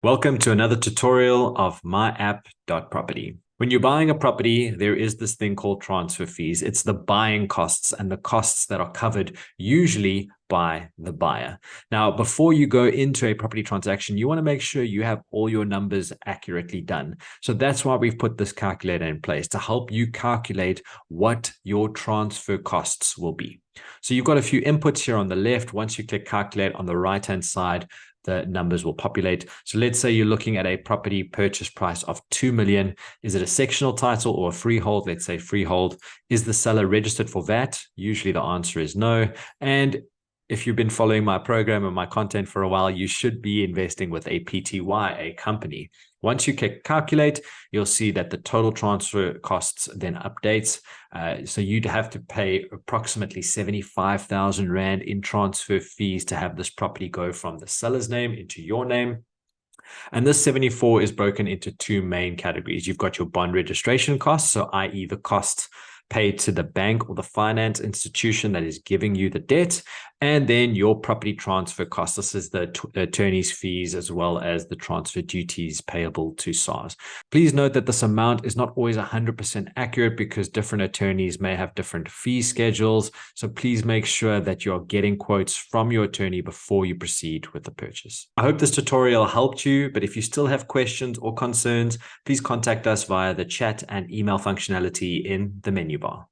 Welcome to another tutorial of myapp.property. When you're buying a property, there is this thing called transfer fees. It's the buying costs and the costs that are covered usually by the buyer. Now, before you go into a property transaction, you want to make sure you have all your numbers accurately done. So that's why we've put this calculator in place to help you calculate what your transfer costs will be. So you've got a few inputs here on the left. Once you click calculate on the right-hand side, the numbers will populate. So let's say you're looking at a property purchase price of 2 million. Is it a sectional title or a freehold? Let's say freehold. Is the seller registered for VAT? Usually the answer is no. And if you've been following my program and my content for a while, you should be investing with a PTY, a company. Once you click calculate, you'll see that the total transfer costs then updates. So you'd have to pay approximately 75,000 Rand in transfer fees to have this property go from the seller's name into your name. And this 74 is broken into two main categories. You've got your bond registration costs, so i.e. the costs paid to the bank or the finance institution that is giving you the debt, and then your property transfer costs. This is the attorney's fees as well as the transfer duties payable to SARS. Please note that this amount is not always 100% accurate because different attorneys may have different fee schedules. So please make sure that you're getting quotes from your attorney before you proceed with the purchase. I hope this tutorial helped you, but if you still have questions or concerns, please contact us via the chat and email functionality in the menu bar.